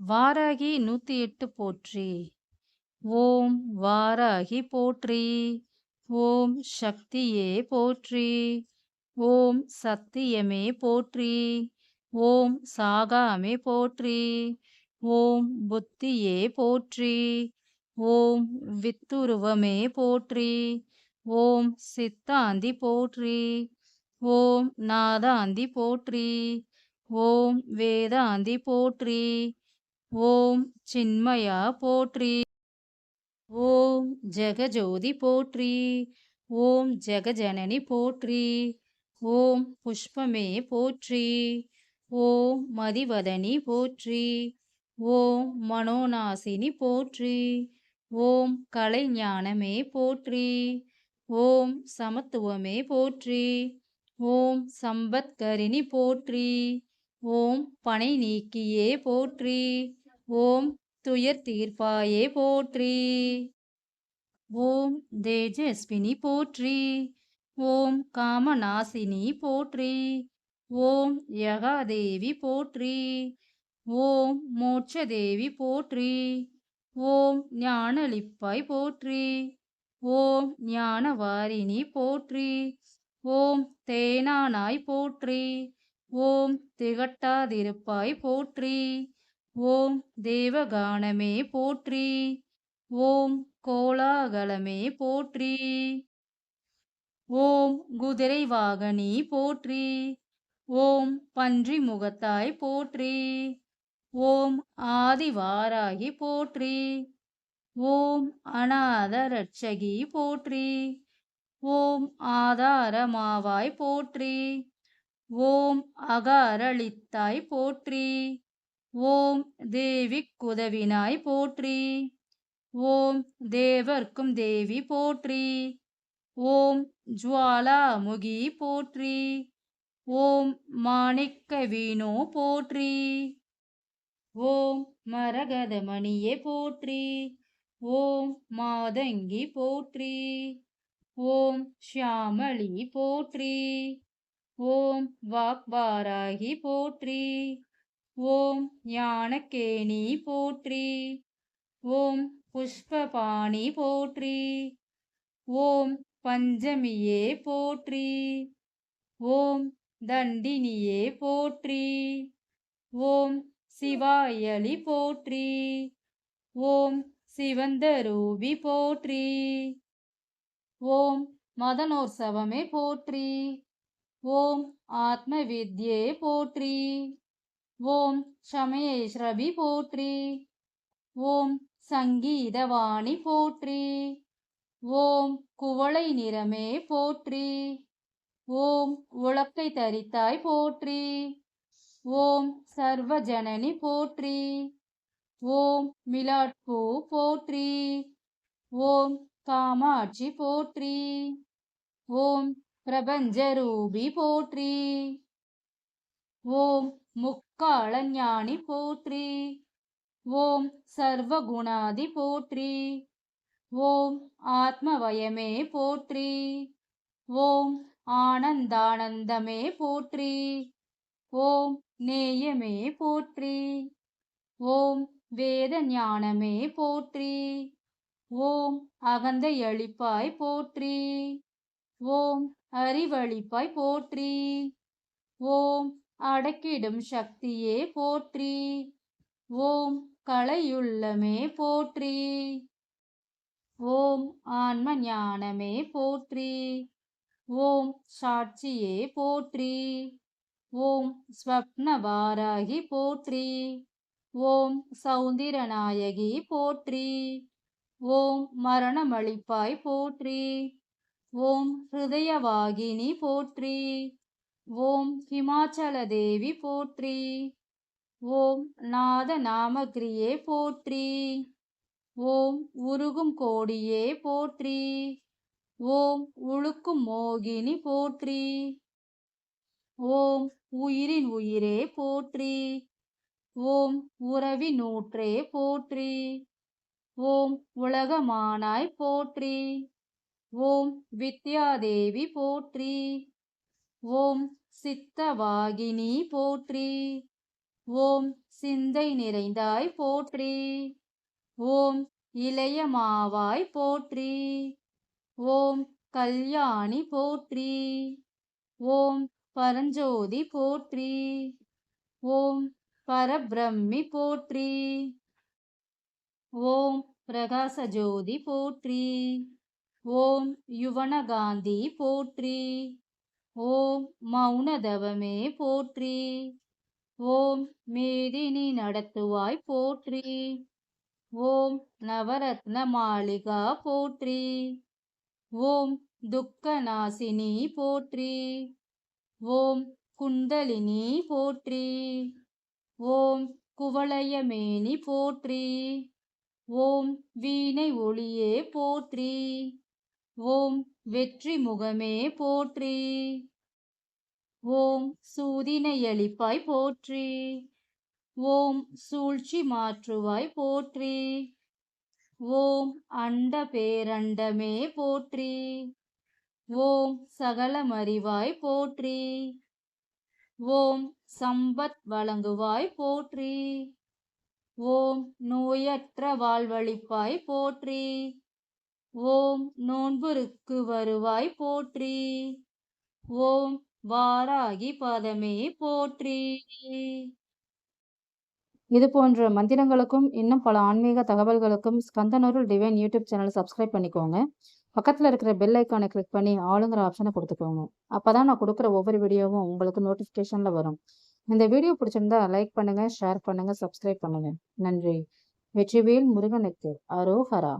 வாராகி 108 போற்றி. ஓம் வாராகி போற்றி. ஓம் சக்தியே போற்றி. ஓம் சத்தியமே போற்றி. ஓம் சாகாமே போற்றி. ஓம் புத்தியே போற்றி. ஓம் வித்துருவமே போற்றி. ஓம் சித்தாந்தி போற்றி. ஓம் நாதாந்தி போற்றி. ஓம் வேதாந்தி போற்றி. ஓம் சின்மயா போற்றி. ஓம் ஜெகஜோதி போற்றி. ஓம் ஜெகஜனனி போற்றி. ஓம் புஷ்பமே போற்றி. ஓம் மதிவதனி போற்றி. ஓம் மனோநாசினி போற்றி. ஓம் கலைஞானமே போற்றி. ஓம் சமத்துவமே போற்றி. ஓம் சம்பத்கரிணி போற்றி. ஓம் பனை நீக்கியே போற்றி. ஓம் துயர் தீர்ப்பாயே போற்றி. ஓம் தேஜஸ்வினி போற்றி. ஓம் காமநாசினி போற்றி. ஓம் யகாதேவி போற்றி. ஓம் மோட்சதேவி போற்றி. ஓம் ஞானலிப்பாய் போற்றி. ஓம் ஞானவாரிணி போற்றி. ஓம் தேனானாய் போற்றி. ஓம் திகட்டாதிருப்பாய் போற்றி. ஓம் தேவகானமே போற்றி. ஓம் கோலாகலமே போற்றி. ஓம் குதிரை வாகனி போற்றி. ஓம் பன்றி முகத்தாய் போற்றி. ஓம் ஆதிவாராகி போற்றி. ஓம் அநாத ரட்சகி போற்றி. ஓம் ஆதாரமாவாய் போற்றி. ஓம் அகாரளித்தாய் போற்றி. ஓம் தேவிக்குதவினாய் போற்றி. ஓம் தேவர்க்கும் தேவி போற்றி. ஓம் ஜுவாலாமுகி போற்றி. ஓம் மாணிக்க வீணோ போற்றி. ஓம் மரகதமணியே போற்றி. ஓம் மாதங்கி போற்றி. ஓம் ஷியாமளி போற்றி. ஓம் வாக்வாராகி போற்றி. ஓம் ஞானகேணி போற்றி. ஓம் புஷ்பபாணி போற்றி. ஓம் பஞ்சமியே போற்றி. ஓம் தண்டினியே போற்றி. ஓம் சிவாயலி போற்றி. ஓம் சிவந்தரூபி போற்றி. ஓம் மதனோற்சவமே போற்றி. ஓம் ஆத்ம வித்யே போற்றி. ஓம் சமயேஸ்ரவி போற்றி. ஓம் சங்கீதவாணி போற்றி. ஓம் குவளை நிறமே போற்றி. ஓம் உலக்கை தரித்தாய் போற்றி. ஓம் சர்வஜனனி போற்றி. ஓம் மிலாட்பூ போற்றி. ஓம் காமாட்சி போற்றி. ஓம் பிரபஞ்சரூபி போற்றி. ஓம் முக்காளஞானி போற்றி. ஓம் சர்வகுணாதி போற்றி. ஓம் ஆத்மவயமே போற்றி. ஓம் ஆனந்தானந்தமே போற்றி. ஓம் நேயமே போற்றி. ஓம் வேத ஞானமே போற்றி. ஓம் அகந்தையளிப்பாய் போற்றி. ஓம் அறிவளிப்பாய் போற்றி. ஓம் அடக்கிடும் சக்தியே போற்றி. ஓம் கலையுள்ளமே போற்றி. ஓம் ஆன்ம ஞானமே போற்றி. ஓம் சாட்சியே போற்றி. ஓம் ஸ்வப்னவாராகி போற்றி. ஓம் சௌந்திரநாயகி போற்றி. ஓம் மரணமளிப்பாய் போற்றி. ஓம் ஹிருதயவாகினி போற்றி. ஓம் ஹிமாச்சல தேவி போற்றி. ஓம் நாத நாமக்ரியே போற்றி. ஓம் உருகும் கோடியே போற்றி. ஓம் உழுக்கும் மோகினி போற்றி. ஓம் உயிரின் உயிரே போற்றி. ஓம் உறவினூற்றே போற்றி. ஓம் உலகமானாய் போற்றி. ஓம் வித்யாதேவி போற்றி. ஓம் சித்தவாகினி போற்றி. ஓம் சிந்தை நிறைந்தாய் போற்றி. ஓம் இளைய மாவாய் போற்றி. ஓம் கல்யாணி போற்றி. ஓம் பரஞ்சோதி போற்றி. ஓம் பரபிரம்மி போற்றி. ஓம் பிரகாசஜோதி போற்றி. ஓம் யுவனகாந்தி போற்றி. ஓம் மௌனதவமே போற்றி. ஓம் மேதினி நடத்துவாய் போற்றி. ஓம் நவரத்ன மாளிகா போற்றி. ஓம் துக்கநாசினி போற்றி. ஓம் குண்டலினி போற்றி. ஓம் குவளையமேனி போற்றி. ஓம் வீணை ஒளியே போற்றி. ஓம் வெற்றி முகமே போற்றி. ஓம் சூதினையளிப்பாய் போற்றி. ஓம் சூழ்ச்சி மாற்றுவாய் போற்றி. ஓம் அண்ட பேரண்டமே போற்றி. ஓம் சகலமறிவாய் போற்றி. ஓம் சம்பத் வழங்குவாய் போற்றி. ஓம் நோயற்ற வாழ்வளிப்பாய் போற்றி. ஓம் நோன்புருக்கு வருவாய் போற்றி. ஓம் வாராகி பதமே போற்றி. இது போன்ற மந்திரங்களுக்கும் இன்னும் பல ஆன்மீக தகவல்களுக்கும் ஸ்கந்தனூருல் டிவைன் யூடியூப் சேனல் சப்ஸ்கிரைப் பண்ணிக்கோங்க. பக்கத்தில் இருக்கிற பெல் ஐக்கானை கிளிக் பண்ணி ஆளுங்கிற ஆப்ஷனை கொடுத்துக்கோங்க. அப்பதான் நான் கொடுக்குற ஒவ்வொரு வீடியோவும் உங்களுக்கு நோட்டிஃபிகேஷன்ல வரும். இந்த வீடியோ பிடிச்சிருந்தா லைக் பண்ணுங்க, ஷேர் பண்ணுங்க, சப்ஸ்கிரைப் பண்ணுங்க. நன்றி. வெற்றிவேல் முருகனுக்கு அரோஹரா.